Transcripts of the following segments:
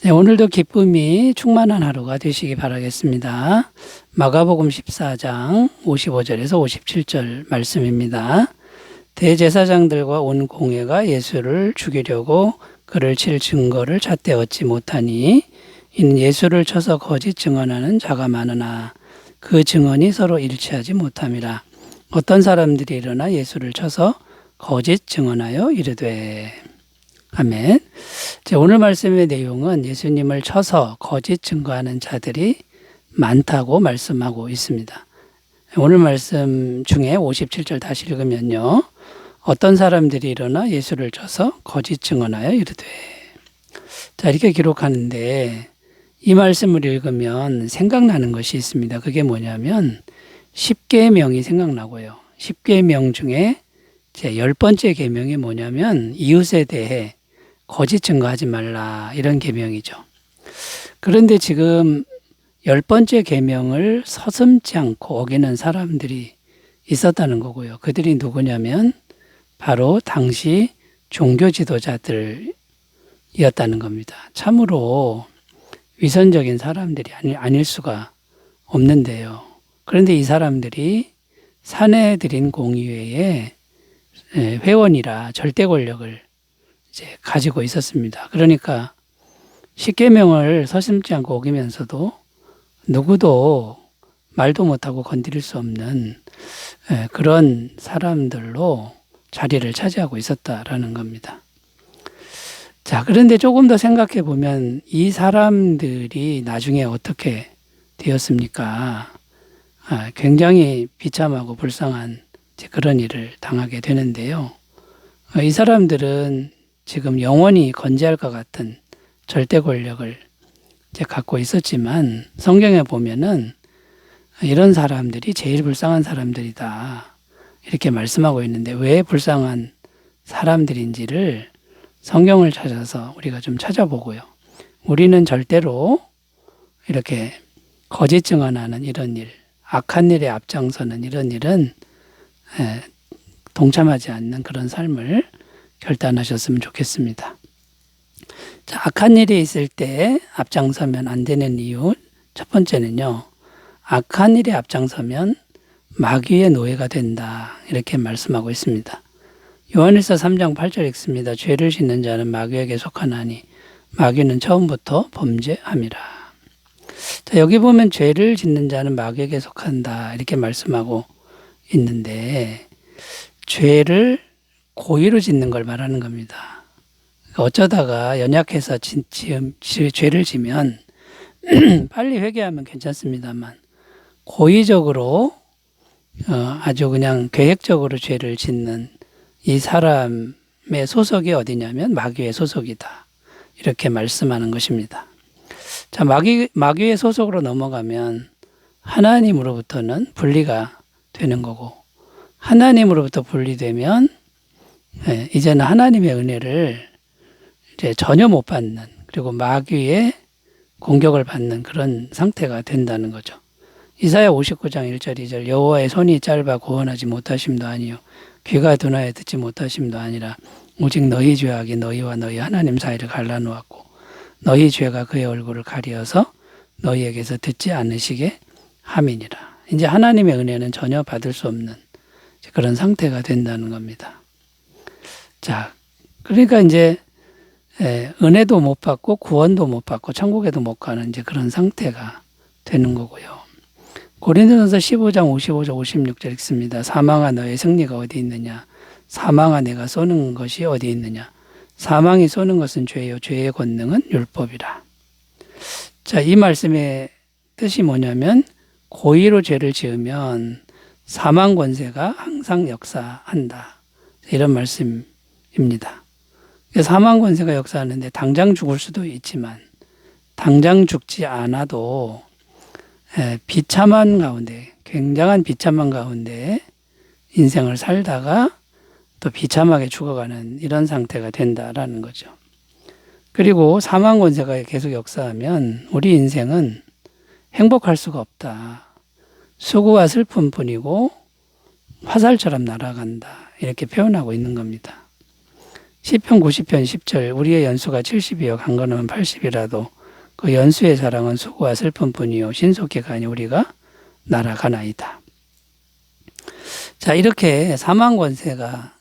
네, 오늘도 기쁨이 충만한 하루가 되시기 바라겠습니다. 마가복음 14장 55절에서 57절 말씀입니다. 대제사장들과 온 공회가 예수를 죽이려고 그를 칠 증거를 찾되 얻지 못하니 이는 예수를 쳐서 거짓 증언하는 자가 많으나 그 증언이 서로 일치하지 못함이라. 어떤 사람들이 일어나 예수를 쳐서 거짓 증언하여 이르되. 아멘. 오늘 말씀의 내용은 예수님을 쳐서 거짓 증거하는 자들이 많다고 말씀하고 있습니다. 오늘 말씀 중에 57절 다시 읽으면요. 어떤 사람들이 일어나 예수를 쳐서 거짓 증언하여 이르되. 자, 이렇게 기록하는데 이 말씀을 읽으면 생각나는 것이 있습니다. 그게 뭐냐면 10계명이 생각나고요. 10계명 중에 제 10번째 계명이 뭐냐면 이웃에 대해 거짓 증거하지 말라, 이런 계명이죠. 그런데 지금 10번째 계명을 서슴지 않고 어기는 사람들이 있었다는 거고요. 그들이 누구냐면 바로 당시 종교 지도자들이었다는 겁니다. 참으로 위선적인 사람들이 아닐 수가 없는데요. 그런데 이 사람들이 사내들인 공의회의 회원이라 절대 권력을 이제 가지고 있었습니다. 그러니까 십계명을 서슴지 않고 어기면서도 누구도 말도 못하고 건드릴 수 없는 그런 사람들로 자리를 차지하고 있었다라는 겁니다. 자, 그런데 조금 더 생각해 보면 이 사람들이 나중에 어떻게 되었습니까? 굉장히 비참하고 불쌍한 그런 일을 당하게 되는데요. 이 사람들은 지금 영원히 건재할 것 같은 절대 권력을 갖고 있었지만 성경에 보면은 이런 사람들이 제일 불쌍한 사람들이다, 이렇게 말씀하고 있는데 왜 불쌍한 사람들인지를 성경을 찾아서 우리가 좀 찾아보고요. 우리는 절대로 이렇게 거짓 증언하는 이런 일, 악한 일에 앞장서는 이런 일은 동참하지 않는 그런 삶을 결단하셨으면 좋겠습니다. 자, 악한 일이 있을 때 앞장서면 안 되는 이유 첫 번째는요. 악한 일에 앞장서면 마귀의 노예가 된다, 이렇게 말씀하고 있습니다. 요한일서 3장 8절 읽습니다. 죄를 짓는 자는 마귀에게 속하나니 마귀는 처음부터 범죄함이라. 자, 여기 보면 죄를 짓는 자는 마귀에게 속한다, 이렇게 말씀하고 있는데 죄를 고의로 짓는 걸 말하는 겁니다. 어쩌다가 연약해서 죄를 지면 빨리 회개하면 괜찮습니다만 고의적으로 아주 그냥 계획적으로 죄를 짓는 이 사람의 소속이 어디냐면 마귀의 소속이다, 이렇게 말씀하는 것입니다. 자, 마귀의 소속으로 넘어가면 하나님으로부터는 분리가 되는 거고, 하나님으로부터 분리되면 이제는 하나님의 은혜를 이제 전혀 못 받는, 그리고 마귀의 공격을 받는 그런 상태가 된다는 거죠. 이사야 59장 1절 2절 여호와의 손이 짧아 구원하지 못하심도 아니요 귀가 둔하여 듣지 못하심도 아니라 오직 너희 죄악이 너희와 너희 하나님 사이를 갈라놓았고 너희 죄가 그의 얼굴을 가리어서 너희에게서 듣지 않으시게 함이니라. 이제 하나님의 은혜는 전혀 받을 수 없는 그런 상태가 된다는 겁니다. 자, 그러니까 이제 은혜도 못 받고 구원도 못 받고 천국에도 못 가는 이제 그런 상태가 되는 거고요. 고린도전서 15장 55절 56절 읽습니다. 사망아 너의 승리가 어디 있느냐? 사망아 내가 쏘는 것이 어디 있느냐? 사망이 쏘는 것은 죄요 죄의 권능은 율법이라. 자, 이 말씀의 뜻이 뭐냐면 고의로 죄를 지으면 사망 권세가 항상 역사한다, 이런 말씀입니다. 사망 권세가 역사하는데 당장 죽을 수도 있지만 당장 죽지 않아도 비참한 가운데, 굉장한 비참한 가운데 인생을 살다가 또 비참하게 죽어가는 이런 상태가 된다라는 거죠. 그리고 사망 권세가 계속 역사하면 우리 인생은 행복할 수가 없다, 수고와 슬픔뿐이고 화살처럼 날아간다, 이렇게 표현하고 있는 겁니다. 시편 90편 10절 우리의 연수가 70이요 강건하면 80이라도 그 연수의 자랑은 수고와 슬픔뿐이요 신속히 가니 우리가 날아가나이다. 자, 이렇게 사망 권세가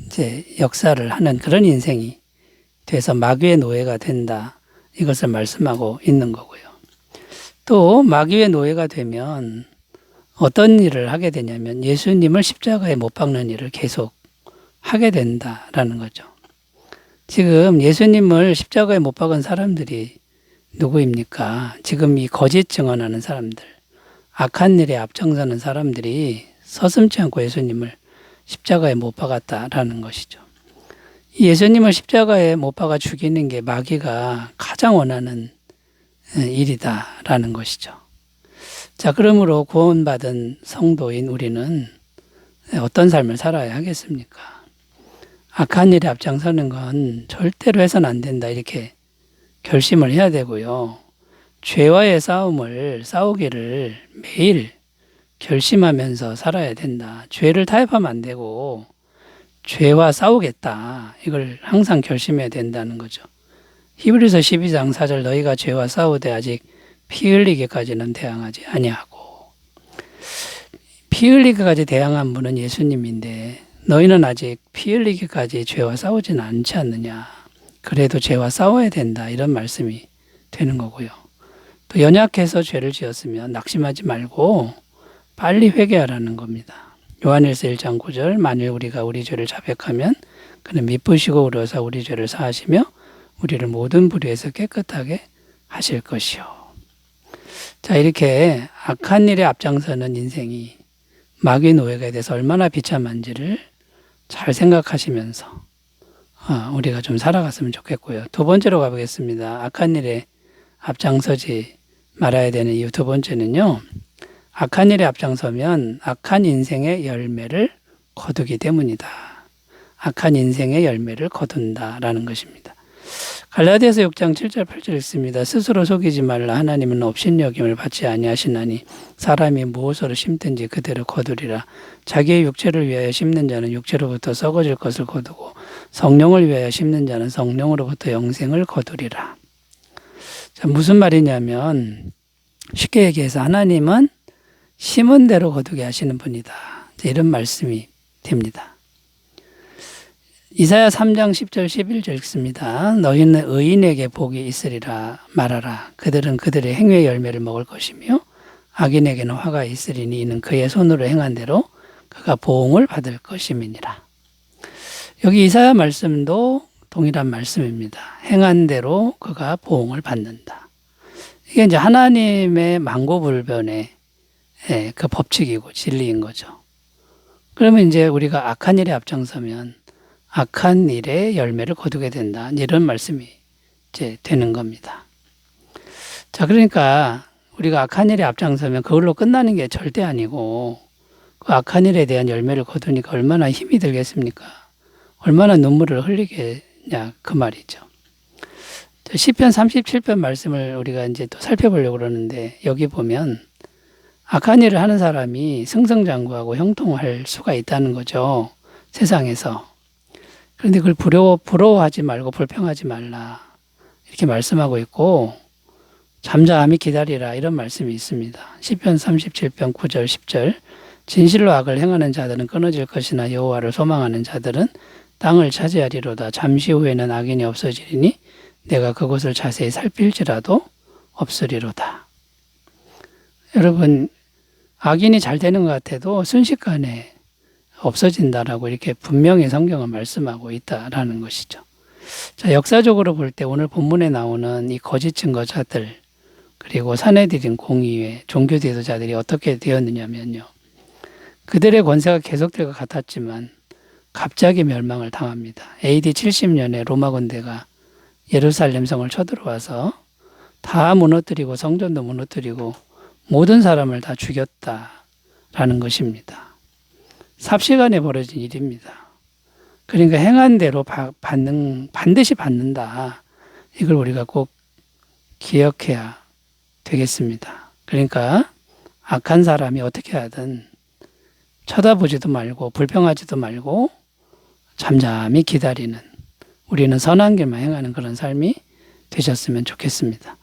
이제 역사를 하는 그런 인생이 돼서 마귀의 노예가 된다. 이것을 말씀하고 있는 거고요. 또 마귀의 노예가 되면 어떤 일을 하게 되냐면 예수님을 십자가에 못 박는 일을 계속 하게 된다라는 거죠. 지금 예수님을 십자가에 못 박은 사람들이 누구입니까? 지금 이 거짓 증언하는 사람들, 악한 일에 앞장서는 사람들이 서슴지 않고 예수님을 십자가에 못 박았다라는 것이죠. 예수님을 십자가에 못 박아 죽이는 게 마귀가 가장 원하는 일이다라는 것이죠. 자, 그러므로 구원받은 성도인 우리는 어떤 삶을 살아야 하겠습니까? 악한 일에 앞장서는 건 절대로 해서는 안 된다. 이렇게 결심을 해야 되고요. 죄와의 싸우기를 매일 결심하면서 살아야 된다. 죄를 타협하면 안 되고 죄와 싸우겠다. 이걸 항상 결심해야 된다는 거죠. 히브리서 12장 4절 너희가 죄와 싸우되 아직 피 흘리기까지는 대항하지 아니하고 피 흘리기까지 대항한 분은 예수님인데 너희는 아직 피 흘리기까지 죄와 싸우지는 않지 않느냐. 그래도 죄와 싸워야 된다. 이런 말씀이 되는 거고요. 또 연약해서 죄를 지었으면 낙심하지 말고 빨리 회개하라는 겁니다. 요한일서 1장 9절 만일 우리가 우리 죄를 자백하면 그는 미쁘시고 의로우사 우리 죄를 사하시며 우리를 모든 불의에서 깨끗하게 하실 것이요. 자, 이렇게 악한 일에 앞장서는 인생이 마귀의 노예가 돼서 얼마나 비참한지를 잘 생각하시면서 우리가 좀 살아갔으면 좋겠고요. 두 번째로 가보겠습니다. 악한 일에 앞장서지 말아야 되는 이유 두 번째는요. 악한 일에 앞장서면 악한 인생의 열매를 거두기 때문이다. 악한 인생의 열매를 거둔다라는 것입니다. 갈라디아서 6장 7절 8절 읽습니다. 스스로 속이지 말라. 하나님은 업신여김을 받지 아니하시나니 사람이 무엇으로 심든지 그대로 거두리라. 자기의 육체를 위하여 심는 자는 육체로부터 썩어질 것을 거두고 성령을 위하여 심는 자는 성령으로부터 영생을 거두리라. 자, 무슨 말이냐면 쉽게 얘기해서 하나님은 심은 대로 거두게 하시는 분이다. 이런 말씀이 됩니다. 이사야 3장 10절 11절 읽습니다. 너희는 의인에게 복이 있으리라 말하라. 그들은 그들의 행위의 열매를 먹을 것이며 악인에게는 화가 있으리니 이는 그의 손으로 행한 대로 그가 보응을 받을 것임이니라. 여기 이사야 말씀도 동일한 말씀입니다. 행한 대로 그가 보응을 받는다. 이게 이제 하나님의 만고불변의 그 법칙이고 진리인 거죠. 그러면 이제 우리가 악한 일에 앞장서면 악한 일의 열매를 거두게 된다. 이런 말씀이 이제 되는 겁니다. 자, 그러니까 우리가 악한 일에 앞장서면 그걸로 끝나는 게 절대 아니고 그 악한 일에 대한 열매를 거두니까 얼마나 힘이 들겠습니까? 얼마나 눈물을 흘리겠냐 그 말이죠. 시편 37편 말씀을 우리가 이제 또 살펴보려고 그러는데 여기 보면 악한 일을 하는 사람이 승승장구하고 형통할 수가 있다는 거죠. 세상에서. 그런데 그걸 부러워하지 말고 불평하지 말라. 이렇게 말씀하고 있고 잠잠히 기다리라 이런 말씀이 있습니다. 시편 37편 9절 10절 진실로 악을 행하는 자들은 끊어질 것이나 여호와를 소망하는 자들은 땅을 차지하리로다. 잠시 후에는 악인이 없어지리니 내가 그곳을 자세히 살필지라도 없으리로다. 여러분 악인이 잘 되는 것 같아도 순식간에 없어진다라고 이렇게 분명히 성경은 말씀하고 있다라는 것이죠. 자, 역사적으로 볼 때 오늘 본문에 나오는 이 거짓 증거자들 그리고 사내들인 공의회 종교 지도자들이 어떻게 되었느냐면요. 그들의 권세가 계속될 것 같았지만 갑자기 멸망을 당합니다. AD 70년에 로마 군대가 예루살렘 성을 쳐들어와서 다 무너뜨리고 성전도 무너뜨리고 모든 사람을 다 죽였다라는 것입니다. 삽시간에 벌어진 일입니다. 그러니까 행한 대로 반드시 받는다. 이걸 우리가 꼭 기억해야 되겠습니다. 그러니까 악한 사람이 어떻게 하든 쳐다보지도 말고 불평하지도 말고 잠잠히 기다리는 우리는 선한 길만 행하는 그런 삶이 되셨으면 좋겠습니다.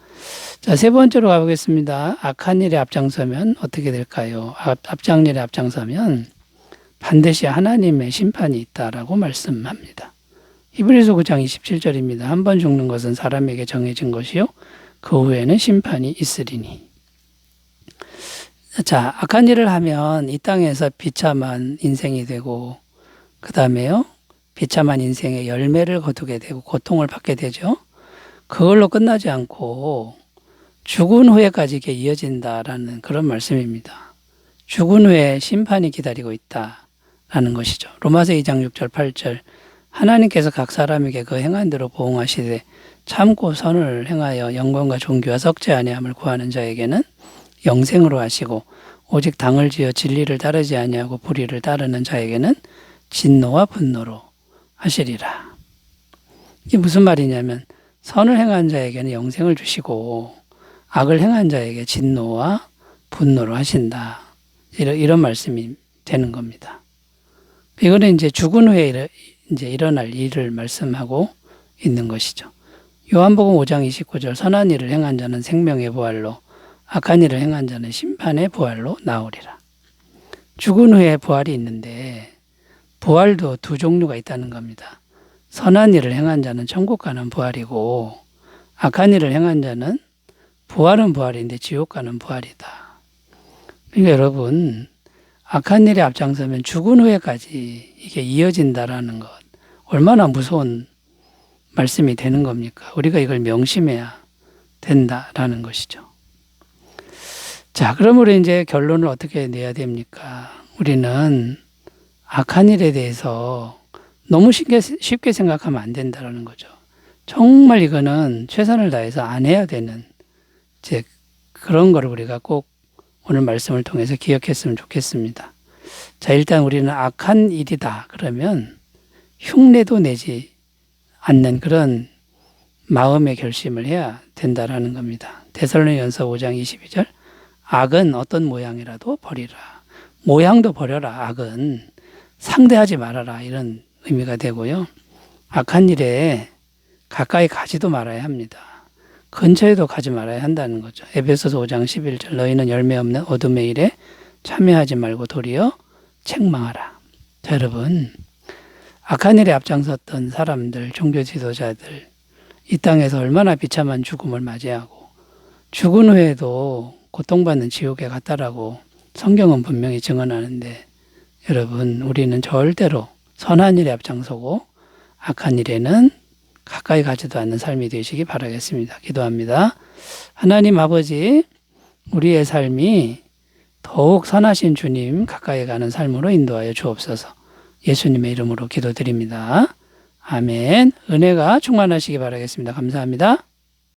자, 세 번째로 가보겠습니다. 악한 일에 앞장서면 어떻게 될까요? 악한 일에 앞장서면 반드시 하나님의 심판이 있다라고 말씀합니다. 히브리서 9장 27절입니다. 한 번 죽는 것은 사람에게 정해진 것이요 그 후에는 심판이 있으리니. 자, 악한 일을 하면 이 땅에서 비참한 인생이 되고 그 다음에요 비참한 인생의 열매를 거두게 되고 고통을 받게 되죠. 그걸로 끝나지 않고 죽은 후에까지 이게 이어진다라는 그런 말씀입니다. 죽은 후에 심판이 기다리고 있다라는 것이죠. 로마서 2장 6절 8절 하나님께서 각 사람에게 그 행한 대로 보응하시되 참고 선을 행하여 영광과 존귀와 썩지 아니함을 구하는 자에게는 영생으로 하시고 오직 당을 지어 진리를 따르지 아니하고 불의를 따르는 자에게는 진노와 분노로 하시리라. 이게 무슨 말이냐면 선을 행한 자에게는 영생을 주시고 악을 행한 자에게 진노와 분노로 하신다. 이런 말씀이 되는 겁니다. 이거는 이제 죽은 후에 이제 일어날 일을 말씀하고 있는 것이죠. 요한복음 5장 29절 선한 일을 행한 자는 생명의 부활로 악한 일을 행한 자는 심판의 부활로 나오리라. 죽은 후에 부활이 있는데 부활도 두 종류가 있다는 겁니다. 선한 일을 행한 자는 천국 가는 부활이고 악한 일을 행한 자는 부활은 부활인데 지옥 가는 부활이다. 그러니까 여러분 악한 일에 앞장서면 죽은 후에까지 이게 이어진다라는 것 얼마나 무서운 말씀이 되는 겁니까? 우리가 이걸 명심해야 된다라는 것이죠. 자, 그러므로 이제 결론을 어떻게 내야 됩니까? 우리는 악한 일에 대해서 너무 쉽게 생각하면 안 된다는 거죠. 정말 이거는 최선을 다해서 안 해야 되는 이제 그런 거를 우리가 꼭 오늘 말씀을 통해서 기억했으면 좋겠습니다. 자, 일단 우리는 악한 일이다 그러면 흉내도 내지 않는 그런 마음의 결심을 해야 된다라는 겁니다. 데살로니가서 5장 22절 악은 어떤 모양이라도 버리라. 모양도 버려라. 악은 상대하지 말아라. 이런 의미가 되고요. 악한 일에 가까이 가지도 말아야 합니다. 근처에도 가지 말아야 한다는 거죠. 에베소서 5장 11절 너희는 열매 없는 어둠의 일에 참여하지 말고 도리어 책망하라. 자, 여러분 악한 일에 앞장섰던 사람들, 종교 지도자들 이 땅에서 얼마나 비참한 죽음을 맞이하고 죽은 후에도 고통받는 지옥에 갔다라고 성경은 분명히 증언하는데 여러분 우리는 절대로 선한 일에 앞장서고 악한 일에는 가까이 가지도 않는 삶이 되시기 바라겠습니다. 기도합니다. 하나님 아버지 우리의 삶이 더욱 선하신 주님 가까이 가는 삶으로 인도하여 주옵소서. 예수님의 이름으로 기도드립니다. 아멘. 은혜가 충만하시기 바라겠습니다. 감사합니다.